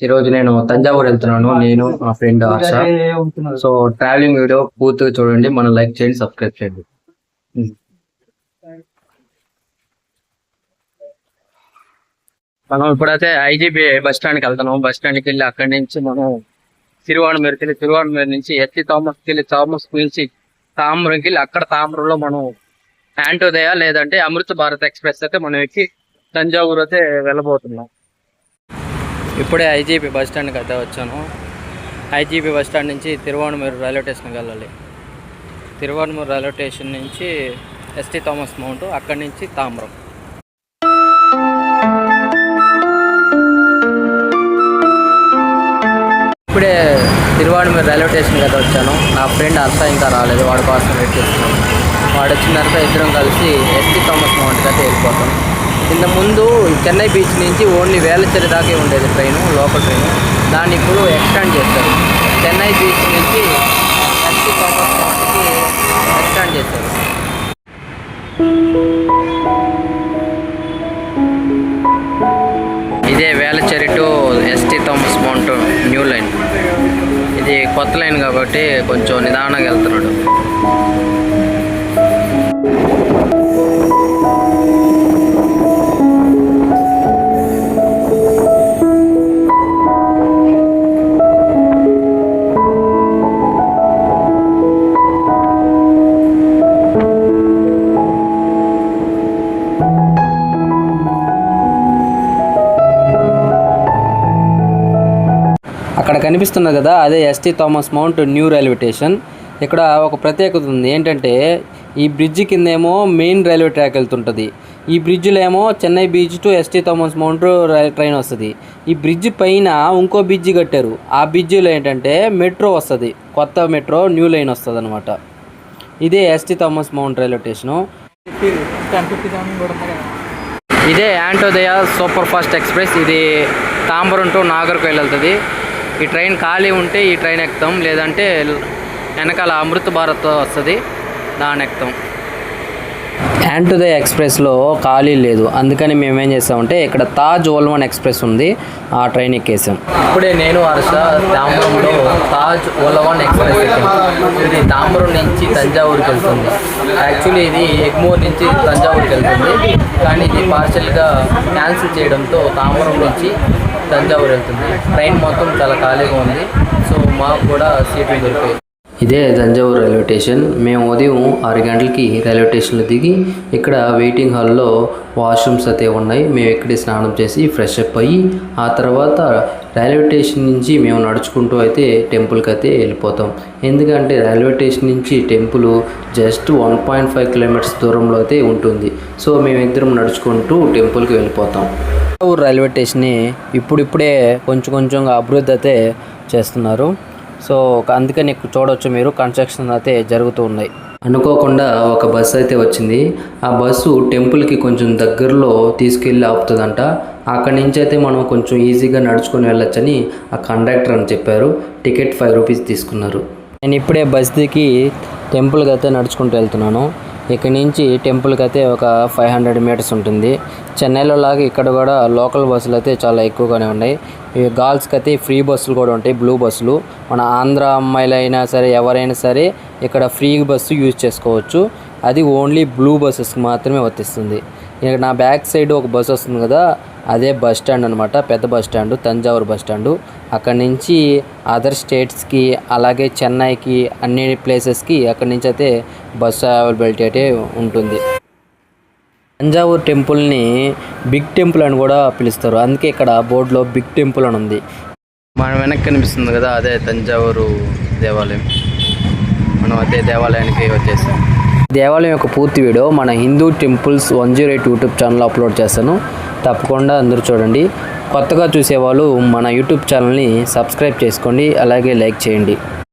ఈరోజు నేను తంజావూరు వెళ్తున్నాను. నేను మా friend Harsha. So travelling video పూర్తిగా చూడండి. మనం లైక్ చేయండి, సబ్స్క్రైబ్ చేయండి. మనం ఇప్పుడైతే ఐజీబీ బస్ స్టాండ్కి వెళ్తున్నాం. బస్ స్టాండ్కి వెళ్ళి అక్కడి నుంచి మనం తిరువాణమేరుకి వెళ్ళి, తిరువాణమేరు నుంచి ఎస్టీ థామస్కి వెళ్ళి, థామస్ పిలిచి తామ్రంకి వెళ్ళి, అక్కడ తామ్రంలో మనం యాంటోదయ లేదంటే అమృత భారత్ ఎక్స్ప్రెస్ అయితే మనం ఎక్కి తంజావూరు అయితే వెళ్ళబోతున్నాం. ఇప్పుడే ఐజీబీ బస్ స్టాండ్కి అయితే వచ్చాను. ఐజీబీ బస్ స్టాండ్ నుంచి తిరువాణమేరు రైల్వే స్టేషన్కి వెళ్ళాలి. తిరువాణమేరు రైల్వే స్టేషన్ నుంచి ఎస్టీ థామస్ మౌంట్, అక్కడి నుంచి తామ్రం. ఇప్పుడే తిరువాణమేరు రైల్వే స్టేషన్కి అయితే వచ్చాను. నా ఫ్రెండ్ హర్ష ఇంకా రాలేదు, వాడి కోసం వెయిట్ చేస్తున్నాను. వాడు వచ్చిన తర్వాత ఇద్దరం కలిసి ఎస్టీ థామస్ మౌంట్కి అయితే వెళ్ళిపోతాం. ఇంత ముందు చెన్నై బీచ్ నుంచి ఓన్లీ వేలచెరి దాకే ఉండేది ట్రైను, లోకల్ ట్రైను. దాన్ని ఇప్పుడు ఎక్స్టెండ్ చేస్తారు. చెన్నై బీచ్ నుంచి ఎస్టీ థామస్ మౌంట్కి ఎక్స్టెండ్ చేస్తారు. ఇదే Velachery to ST Thomas Mount new line. ఇది కొత్త లైన్ కాబట్టి కొంచెం నిదానంగా వెళ్తున్నాడు. అక్కడ కనిపిస్తున్నది కదా, అదే ST Thomas Mount new railway station. ఇక్కడ ఒక ప్రత్యేకత ఉంది. ఏంటంటే ఈ బ్రిడ్జి కిందేమో మెయిన్ రైల్వే ట్రాక్ వెళ్తుంటుంది. ఈ బ్రిడ్జిలో ఏమో Chennai beach to ST Thomas mount train వస్తుంది. ఈ బ్రిడ్జి పైన ఇంకో బ్రిడ్జి కట్టారు. ఆ బ్రిడ్జిలో ఏంటంటే మెట్రో వస్తుంది, కొత్త మెట్రో న్యూ లైన్ వస్తుంది అనమాట. ఇదే ST Thomas mount railway station. ఇదే యాంటోదయ సూపర్ ఫాస్ట్ ఎక్స్ప్రెస్. ఇది తాంబరం టు నాగర్కోయిల్ వెళ్తుంది. ఈ ట్రైన్ ఖాళీ ఉంటే ఈ ట్రైన్ ఎక్కుతాం, లేదంటే వెనకాల అమృత భారత్ వస్తుంది, దాన్ని ఎక్కుతాం. యాంటోదయ ఎక్స్ప్రెస్లో ఖాళీ లేదు, అందుకని మేము ఏం చేస్తామంటే ఇక్కడ తాజ్ ఓల్వన్ ఎక్స్ప్రెస్ ఉంది, ఆ ట్రైన్ ఎక్కేసాం. ఇప్పుడే నేను హర్ష తాంబరంలో తాజ్ ఓల్వన్ ఎక్స్ప్రెస్ ఎక్కాం. ఇది తాంబరం నుంచి తంజావూరుకి వెళ్తుంది. యాక్చువల్లీ ఇది ఎగ్మోర్ నుంచి తంజావూరుకి వెళ్తుంది, కానీ ఇది పార్షల్గా క్యాన్సిల్ చేయడంతో తాంబరం నుంచి తంజావూరు వెళ్తుంది. ట్రైన్ మొత్తం చాలా ఖాళీగా ఉంది, సో మాకు కూడా సీట్లు దొరికాయి. ఇదే తంజావూరు రైల్వే స్టేషన్. మేము ఉదయం 6 గంటలకి రైల్వే స్టేషన్లో దిగి ఇక్కడ వెయిటింగ్ హాల్లో వాష్రూమ్స్ అయితే ఉన్నాయి. మేము ఇక్కడే స్నానం చేసి ఫ్రెష్ అప్ అయ్యి ఆ తర్వాత రైల్వే స్టేషన్ నుంచి మేము నడుచుకుంటూ అయితే టెంపుల్కి అయితే వెళ్ళిపోతాం. ఎందుకంటే రైల్వే స్టేషన్ నుంచి టెంపుల్ జస్ట్ 1.5 కిలోమీటర్స్ దూరంలో అయితే ఉంటుంది. సో మేమిద్దరం నడుచుకుంటూ టెంపుల్కి వెళ్ళిపోతాం. తంజావూరు రైల్వే స్టేషన్ని ఇప్పుడిప్పుడే కొంచెంగా అభివృద్ధి అయితే చేస్తున్నారు. సో అందుకని చూడవచ్చు మీరు, కన్స్ట్రక్షన్ అయితే జరుగుతూ ఉన్నాయి. అనుకోకుండా ఒక బస్సు అయితే వచ్చింది. ఆ బస్సు టెంపుల్కి కొంచెం దగ్గరలో తీసుకెళ్ళి ఆపుతుందంట. అక్కడి నుంచి అయితే మనం కొంచెం ఈజీగా నడుచుకొని వెళ్ళొచ్చని ఆ కండక్టర్ అని చెప్పారు. టికెట్ 5 రూపీస్ తీసుకున్నారు. నేను ఇప్పుడే బస్ దిగి టెంపుల్కి అయితే నడుచుకుంటూ వెళ్తున్నాను. ఇక్కడ నుంచి టెంపుల్కి అయితే ఒక 500 మీటర్స్ ఉంటుంది. చెన్నైలో లాగా ఇక్కడ కూడా లోకల్ బస్సులు అయితే చాలా ఎక్కువగానే ఉన్నాయి. గర్ల్స్కి అయితే ఫ్రీ బస్సులు కూడా ఉంటాయి, బ్లూ బస్సులు. మన ఆంధ్ర అమ్మాయిలైనా సరే ఎవరైనా సరే ఇక్కడ ఫ్రీ బస్సు యూజ్ చేసుకోవచ్చు. అది ఓన్లీ బ్లూ బస్సెస్కి మాత్రమే వర్తిస్తుంది. ఇక్కడ నా బ్యాక్ సైడ్ ఒక బస్సు వస్తుంది కదా, అదే బస్ స్టాండ్ అనమాట, పెద్ద bus stand, Thanjavur bus stand. అక్కడి నుంచి అదర్ స్టేట్స్కి అలాగే చెన్నైకి అన్ని ప్లేసెస్కి అక్కడి నుంచి అయితే బస్సు అవైలబిలిటీ అయితే ఉంటుంది. తంజావూరు టెంపుల్ని బిగ్ టెంపుల్ అని కూడా పిలుస్తారు, అందుకే ఇక్కడ బోర్డులో బిగ్ టెంపుల్ అని ఉంది. మన వెనక్కి కనిపిస్తుంది కదా, అదే తంజావూరు దేవాలయం. మనం అదే దేవాలయానికి వచ్చేసాం. దేవాలయం యొక్క పూర్తి వీడియో మన హిందూ టెంపుల్స్ 108 యూట్యూబ్ ఛానల్లో అప్లోడ్ చేస్తాను, తప్పకుండా అందరూ చూడండి. కొత్తగా చూసేవాళ్ళు మన యూట్యూబ్ ఛానల్ని సబ్స్క్రైబ్ చేసుకోండి, అలాగే లైక్ చేయండి.